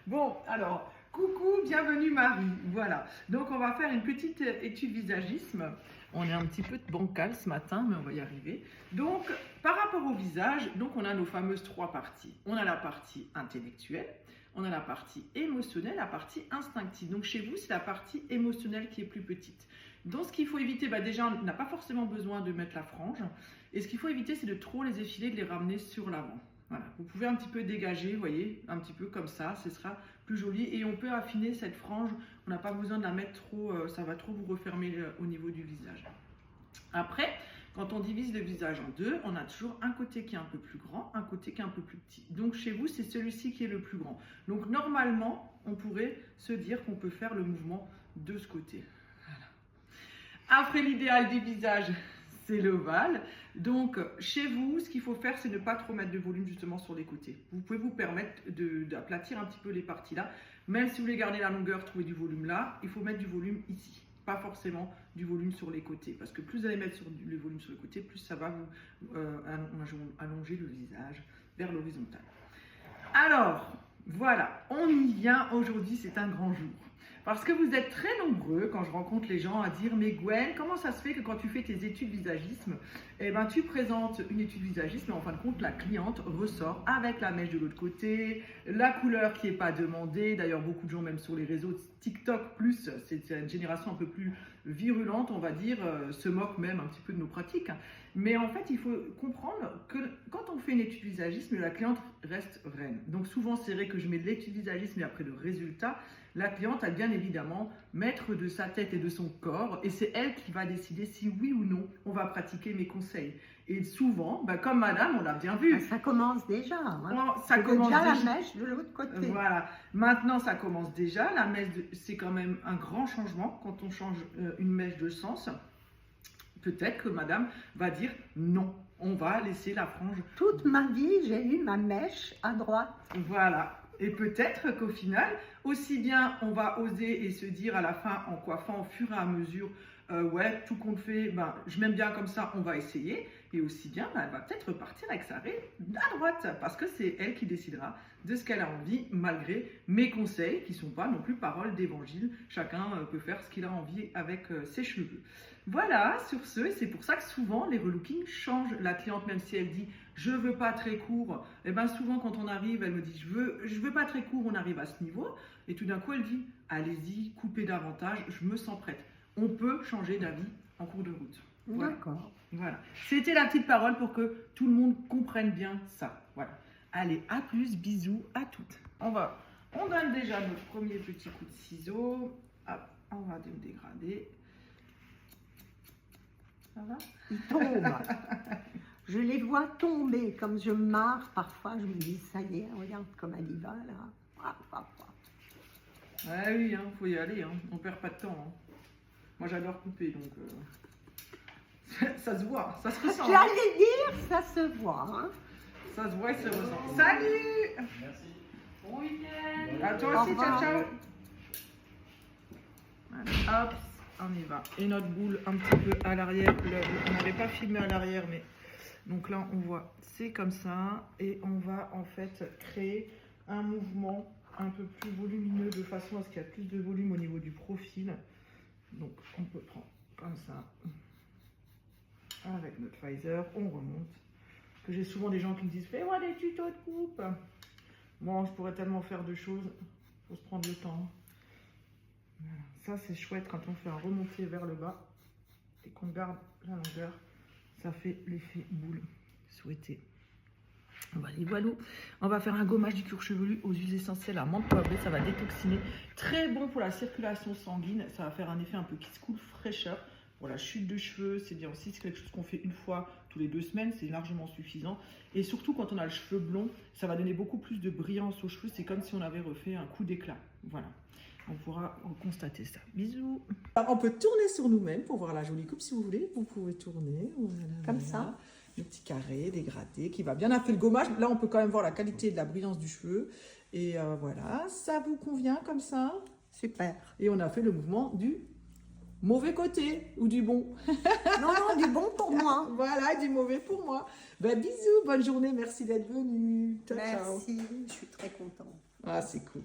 Bon, alors, coucou, bienvenue Marie. Voilà, donc on va faire une petite étude visagisme. On est un petit peu bancal ce matin, mais on va y arriver. Donc, par rapport au visage, donc on a nos fameuses trois parties. On a la partie intellectuelle, on a la partie émotionnelle, la partie instinctive. Donc chez vous, c'est la partie émotionnelle qui est plus petite. Donc ce qu'il faut éviter, déjà on n'a pas forcément besoin de mettre la frange. Et ce qu'il faut éviter, c'est de trop les effiler, de les ramener sur l'avant. Voilà. Vous pouvez un petit peu dégager, vous voyez, un petit peu comme ça, ce sera plus joli. Et on peut affiner cette frange, on n'a pas besoin de la mettre trop, ça va trop vous refermer au niveau du visage. Après, quand on divise le visage en deux, on a toujours un côté qui est un peu plus grand, un côté qui est un peu plus petit. Donc chez vous, c'est celui-ci qui est le plus grand. Donc normalement, on pourrait se dire qu'on peut faire le mouvement de ce côté. Voilà. Après, l'idéal des visages, c'est l'ovale. Donc chez vous, ce qu'il faut faire, c'est ne pas trop mettre de volume justement sur les côtés. Vous pouvez vous permettre d'aplatir un petit peu les parties là. Même si vous voulez garder la longueur, trouver du volume là, il faut mettre du volume ici. Pas forcément du volume sur les côtés, parce que plus vous allez mettre le volume sur le côté, plus ça va vous allonger le visage vers l'horizontale. Alors, voilà, on y vient. Aujourd'hui, c'est un grand jour. Parce que vous êtes très nombreux, quand je rencontre les gens, à dire « Mais Gwen, comment ça se fait que quand tu fais tes études visagisme, eh ben, tu présentes une étude visagisme, et en fin de compte, la cliente ressort avec la mèche de l'autre côté, la couleur qui n'est pas demandée. » D'ailleurs, beaucoup de gens, même sur les réseaux TikTok+, c'est une génération un peu plus virulente, on va dire, se moquent même un petit peu de nos pratiques. Mais en fait, il faut comprendre que quand on fait une étude visagisme, la cliente reste reine. Donc souvent, c'est vrai que je mets de l'étude visagisme et après le résultat, la cliente a bien évidemment maître de sa tête et de son corps, et c'est elle qui va décider si oui ou non on va pratiquer mes conseils. Et souvent, comme madame, on l'a bien vu. Ça commence déjà. Hein. Ça commence déjà la mèche de l'autre côté. Voilà. Maintenant, ça commence déjà. La mèche, c'est quand même un grand changement quand on change une mèche de sens. Peut-être que madame va dire non, on va laisser la frange. Toute ma vie, j'ai eu ma mèche à droite. Voilà. Et peut-être qu'au final, aussi bien on va oser et se dire à la fin, en coiffant au fur et à mesure, ouais, tout compte fait, je m'aime bien comme ça, on va essayer. Et aussi bien, elle va peut-être repartir avec sa raie à droite, parce que c'est elle qui décidera de ce qu'elle a envie, malgré mes conseils, qui ne sont pas non plus paroles d'évangile. Chacun peut faire ce qu'il a envie avec ses cheveux. Voilà, sur ce, c'est pour ça que souvent, les relookings changent. La cliente, même si elle dit « je veux pas très court », et bien souvent, quand on arrive, elle me dit « je veux pas très court », on arrive à ce niveau, et tout d'un coup, elle dit « allez-y, coupez davantage, je me sens prête ». On peut changer d'avis en cours de route. D'accord. Voilà. C'était la petite parole pour que tout le monde comprenne bien ça. Voilà. Allez, à plus, bisous à toutes. On donne déjà notre premier petit coup de ciseau. Hop, on va dégrader. Ça va? Il tombe. Je les vois tomber. Comme je marre, parfois, je me dis, ça y est, regarde comme elle y va, là. Ah oui, faut y aller. On perd pas de temps. Moi, j'adore couper, donc... ça se voit, ça se ressent. J'allais dire, ça se voit. Hein. Ça se voit et ça se ressent. Salut! Merci. Bon week-end! À toi aussi, ciao, ciao! Allez, hop, on y va. Et notre boule un petit peu à l'arrière. On n'avait pas filmé à l'arrière, mais... Donc là, on voit, c'est comme ça. Et on va en fait créer un mouvement un peu plus volumineux de façon à ce qu'il y ait plus de volume au niveau du profil. Donc, on peut prendre comme ça. Avec notre Pfizer, on remonte. Que j'ai souvent des gens qui me disent « Fais-moi des tutos de coupe !» Bon, je pourrais tellement faire de choses. Il faut se prendre le temps. Voilà. Ça, c'est chouette quand on fait un remonté vers le bas et qu'on garde la longueur. Ça fait l'effet boule souhaité. Voilà. On va faire un gommage du cuir chevelu aux huiles essentielles à menthe poivrée. Ça va détoxiner. Très bon pour la circulation sanguine. Ça va faire un effet un peu kiss cool, fraîcheur. Pour la chute de cheveux, c'est bien aussi. C'est quelque chose qu'on fait une fois tous les 2 semaines. C'est largement suffisant. Et surtout, quand on a le cheveu blond, ça va donner beaucoup plus de brillance aux cheveux. C'est comme si on avait refait un coup d'éclat. Voilà. On pourra constater ça. Bisous. On peut tourner sur nous-mêmes pour voir la jolie coupe si vous voulez. Vous pouvez tourner. Voilà, comme ça. Le petit carré dégradé qui va bien après le gommage. Là, on peut quand même voir la qualité de la brillance du cheveu. Et voilà, ça vous convient comme ça? Super. Et on a fait le mouvement du mauvais côté ou du bon. Non, du bon pour moi. Voilà, du mauvais pour moi. Bisous, bonne journée, merci d'être venu. Ciao, merci, je suis très contente. Ah, c'est cool.